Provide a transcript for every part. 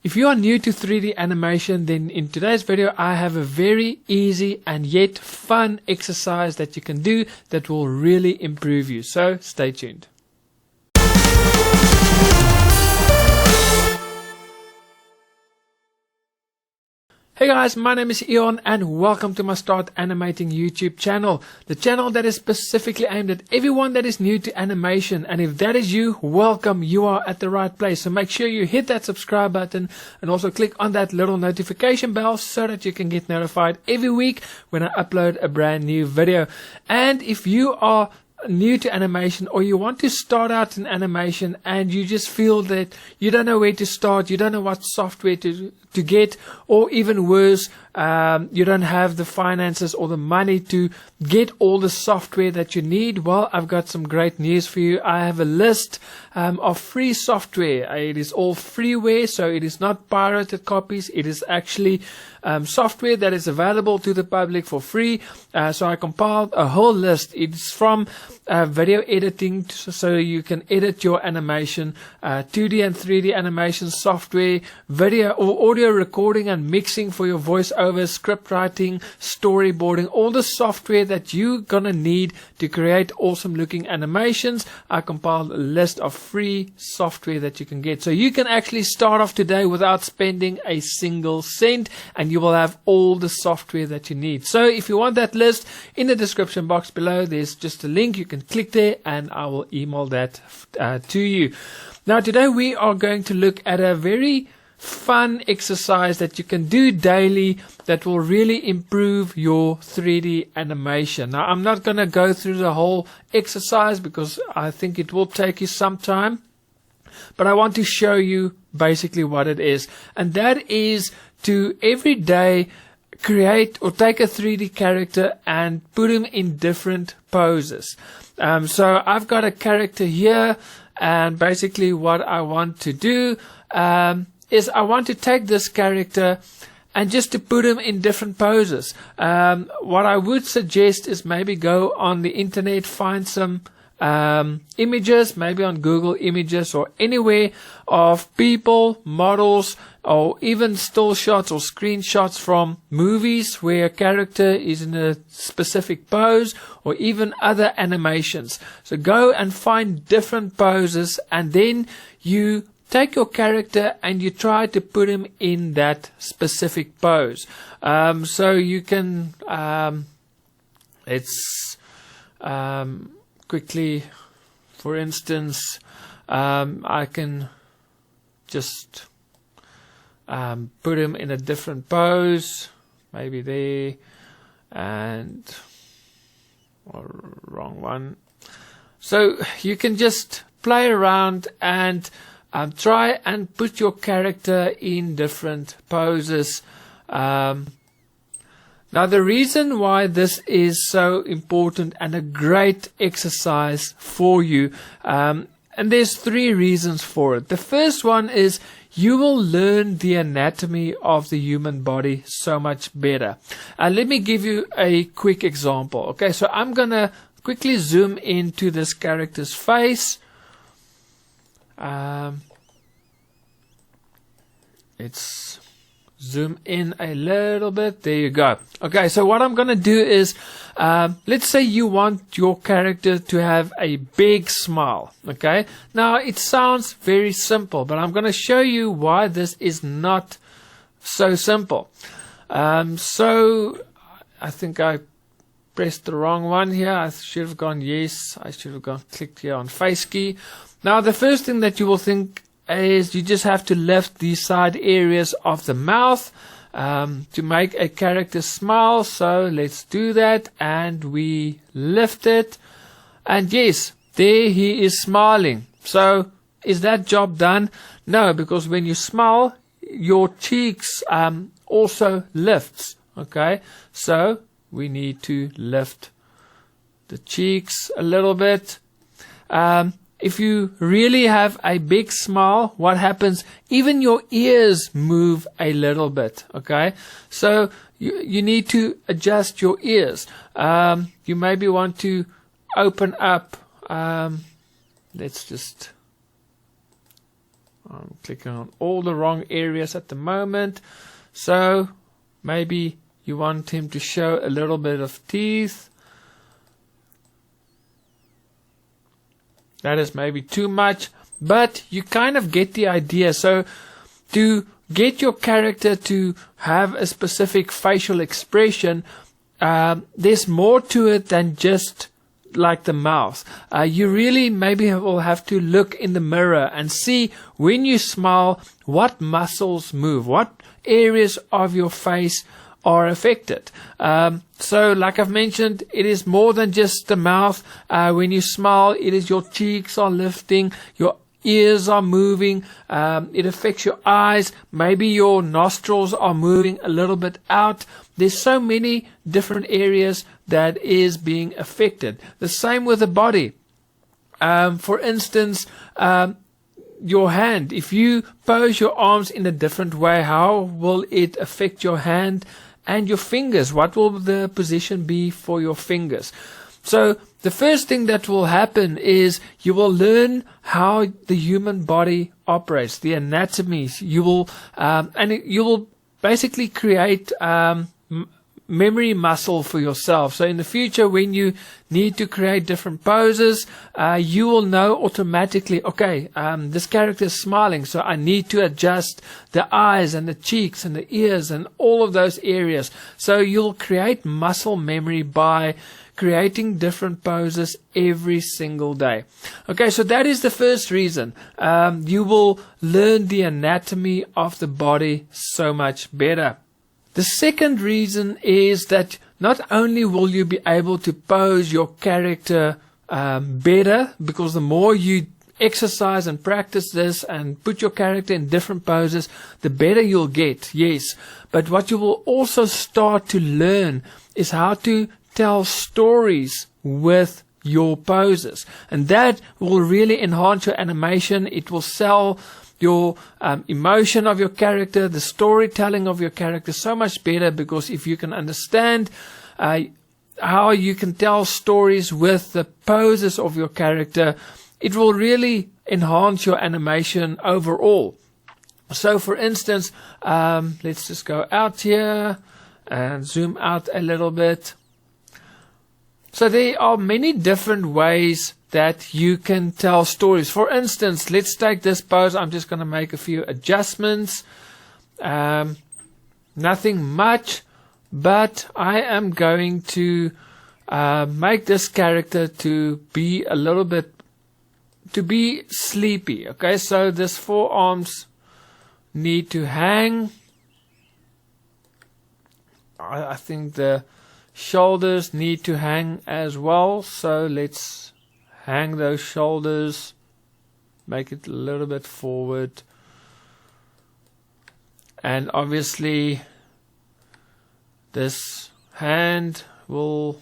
If you are new to 3D animation, then in today's video I have a very easy and yet fun exercise that you can do that will really improve you. So stay tuned. Hey guys, my name is Eon and welcome to my Start Animating YouTube channel. The channel that is specifically aimed at everyone that is new to animation. And if that is you, welcome, you are at the right place. So make sure you hit that subscribe button and also click on that little notification bell so that you can get notified every week when I upload a brand new video. And if you are new to animation or you want to start out in animation and you just feel that you don't know where to start, you don't know what software to get, or even worse, you don't have the finances or the money to get all the software that you need, well, I've got some great news for you. I have a list of free software. It is all freeware, so it is not pirated copies. It is actually software that is available to the public for free. So I compiled a whole list. It's from video editing, so you can edit your animation, 2D and 3D animation software, video or audio recording and mixing for your voiceover, script writing, storyboarding, all the software that you're gonna need to create awesome looking animations. I compiled a list of free software that you can get. So you can actually start off today without spending a single cent, and you will have all the software that you need. So if you want that list, in the description box below there's just a link. You can click there and I will email that to you. Now today we are going to look at a very fun exercise that you can do daily that will really improve your 3D animation. Now I'm not going to go through the whole exercise because I think it will take you some time, but I want to show you basically what it is, and that is to every day create or take a 3D character and put him in different poses. So I've got a character here, and basically what I want to do is I want to take this character and just to put him in different poses. What I would suggest is maybe go on the internet, find some images, maybe on Google Images or anywhere, of people, models, or even still shots or screenshots from movies where a character is in a specific pose, or even other animations. So go and find different poses, and then you take your character and you try to put him in that specific pose. So you can quickly, for instance, I can just put him in a different pose, maybe there, and wrong one. So you can just play around and try and put your character in different poses. Now the reason why this is so important and a great exercise for you, and there's three reasons for it. The first one is you will learn the anatomy of the human body so much better. Let me give you a quick example. Okay, so I'm gonna quickly zoom into this character's face. Let's zoom in a little bit. There you go. Okay, so what I'm going to do is, let's say you want your character to have a big smile. Okay, now it sounds very simple, but I'm going to show you why this is not so simple. So I think I pressed the wrong one here. I should have gone yes. I should have gone clicked here on face key. Now the first thing that you will think is you just have to lift the side areas of the mouth to make a character smile. So let's do that, and we lift it, and yes, there he is smiling. So is that job done? No, because when you smile, your cheeks also lifts. Okay, so we need to lift the cheeks a little bit. If you really have a big smile, what happens? Even your ears move a little bit. Okay, so you need to adjust your ears. You maybe want to open up. Let's just I'm clicking on all the wrong areas at the moment. So maybe you want him to show a little bit of teeth. That is maybe too much, but you kind of get the idea. So to get your character to have a specific facial expression, there's more to it than just like the mouth. You really maybe will have to look in the mirror and see when you smile what muscles move, what areas of your face are affected. So like I've mentioned, it is more than just the mouth. When you smile, it is your cheeks are lifting, your ears are moving, it affects your eyes, maybe your nostrils are moving a little bit out. There's so many different areas that is being affected. The same with the body. For instance, your hand. If you pose your arms in a different way, how will it affect your hand and your fingers? What will the position be for your fingers? So the first thing that will happen is you will learn how the human body operates, the anatomy. You will you will basically create memory muscle for yourself. So in the future, when you need to create different poses, you will know automatically, okay, this character is smiling, so I need to adjust the eyes and the cheeks and the ears and all of those areas. So you'll create muscle memory by creating different poses every single day. Okay, so that is the first reason. You will learn the anatomy of the body so much better. The second reason is that not only will you be able to pose your character better, because the more you exercise and practice this and put your character in different poses, the better you'll get, yes. But what you will also start to learn is how to tell stories with your poses. And that will really enhance your animation. It will sell your emotion of your character, the storytelling of your character so much better, because if you can understand how you can tell stories with the poses of your character, it will really enhance your animation overall. So for instance, let's just go out here and zoom out a little bit. So there are many different ways that you can tell stories. For instance, let's take this pose. I'm just going to make a few adjustments. Nothing much, but I am going to make this character to be a little bit, to be sleepy. Okay, so this forearms need to hang. I think the shoulders need to hang as well. So let's hang those shoulders, make it a little bit forward. And obviously this hand will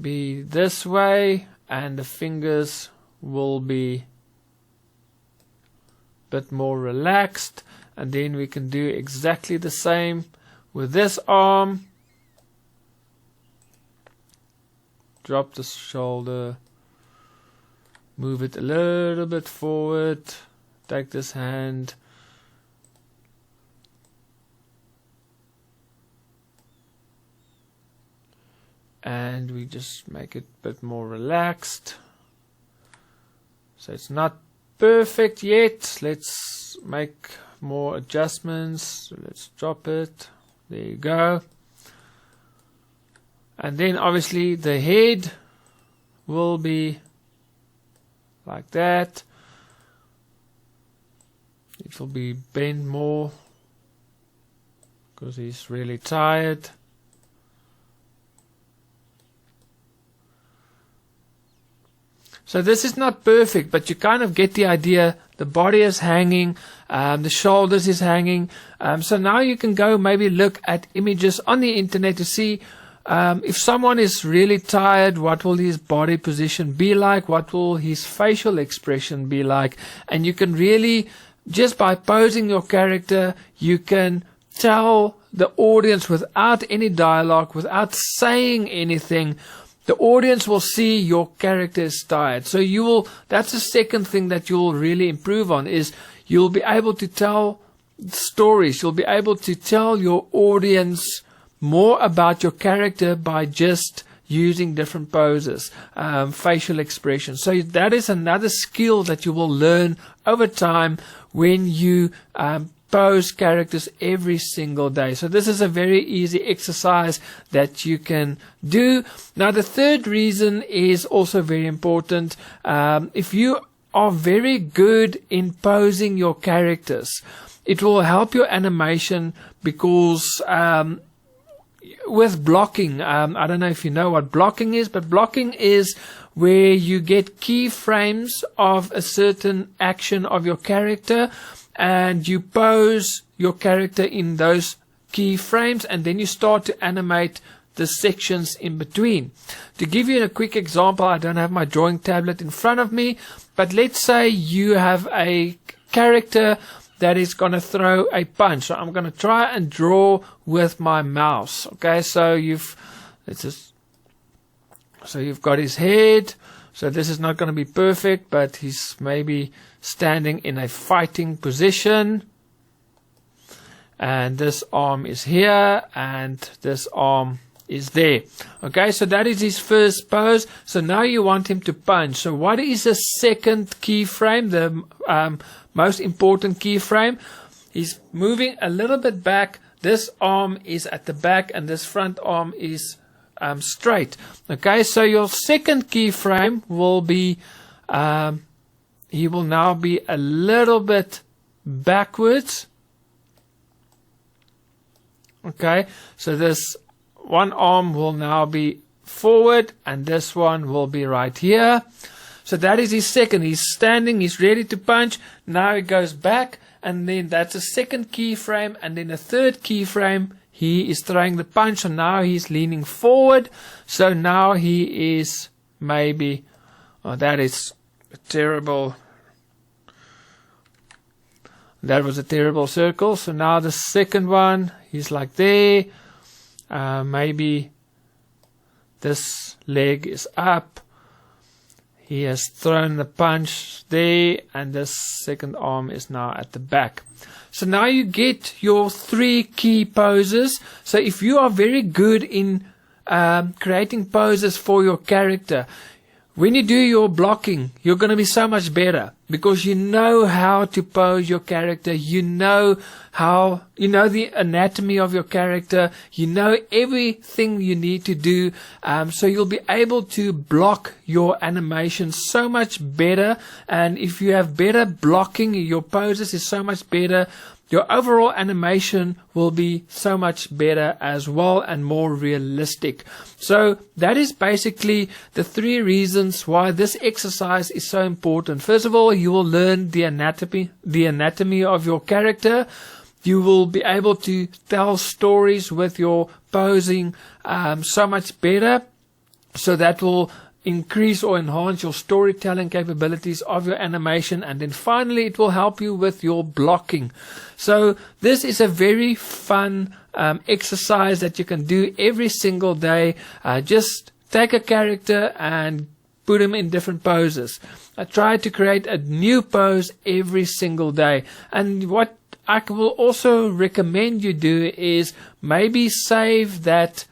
be this way and the fingers will be a bit more relaxed. And then we can do exactly the same with this arm. Drop the shoulder, move it a little bit forward, take this hand, and we just make it a bit more relaxed. So it's not perfect yet. Let's make more adjustments. So let's drop it. There you go. And then obviously the head will be like that. It will be bent more because he's really tired. So this is not perfect, but you kind of get the idea. The body is hanging, the shoulders is hanging. So now you can go maybe look at images on the internet to see if someone is really tired, what will his body position be like? What will his facial expression be like? And you can really, just by posing your character, you can tell the audience without any dialogue, without saying anything, the audience will see your character is tired. So that's the second thing that you'll really improve on, is you'll be able to tell stories. You'll be able to tell your audience more about your character by just using different poses, facial expressions. So that is another skill that you will learn over time when you pose characters every single day. So this is a very easy exercise that you can do. Now the third reason is also very important. If you are very good in posing your characters, it will help your animation, because with blocking, I don't know if you know what blocking is, but blocking is where you get keyframes of a certain action of your character, and you pose your character in those keyframes, and then you start to animate the sections in between. To give you a quick example, I don't have my drawing tablet in front of me, but let's say you have a character that is going to throw a punch. So I'm going to try and draw with my mouse. Okay, so you've got his head. So this is not going to be perfect, but he's maybe standing in a fighting position. And this arm is here, and this arm is there. Okay, so that is his first pose. So now you want him to punch. So what is the second keyframe, the most important keyframe? He's moving a little bit back. This arm is at the back, and this front arm is straight. Okay, so your second keyframe will be, he will now be a little bit backwards. Okay, so this one arm will now be forward, and this one will be right here. So that is his second. He's standing, he's ready to punch. Now he goes back, and then that's a second keyframe, and then a third keyframe, he is throwing the punch, so now he's leaning forward. So now he is maybe, that is a terrible, that was a terrible circle. So now the second one, he's like there. Maybe this leg is up. He has thrown the punch there, and this second arm is now at the back. So now you get your 3 key poses. So if you are very good in creating poses for your character, when you do your blocking, you're going to be so much better, because you know how to pose your character. You know the anatomy of your character. You know everything you need to do. So you'll be able to block your animation so much better. And if you have better blocking, your poses is so much better. Your overall animation will be so much better as well, and more realistic. So that is basically the 3 reasons why this exercise is so important. First of all, you will learn the anatomy of your character. You will be able to tell stories with your posing so much better. So that will increase or enhance your storytelling capabilities of your animation. And then finally, it will help you with your blocking. So this is a very fun exercise that you can do every single day. Just take a character and put him in different poses. I try to create a new pose every single day. And what I will also recommend you do is maybe save that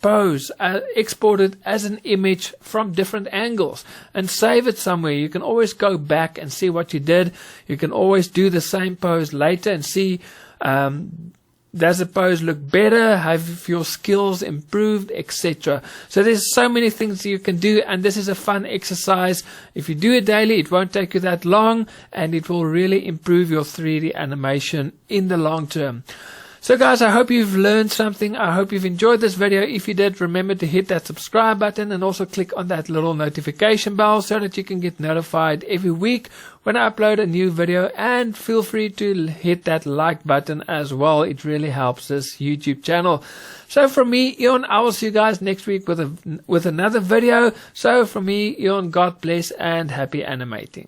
pose, export it as an image from different angles, and save it somewhere. You can always go back and see what you did. You can always do the same pose later and see, does the pose look better? Have your skills improved, etc. So there's so many things you can do, and this is a fun exercise. If you do it daily, it won't take you that long, and it will really improve your 3D animation in the long term. So guys, I hope you've learned something. I hope you've enjoyed this video. If you did, remember to hit that subscribe button, and also click on that little notification bell so that you can get notified every week when I upload a new video. And feel free to hit that like button as well. It really helps this YouTube channel. So from me, Eon, I will see you guys next week with another video. So from me, Eon, God bless and happy animating.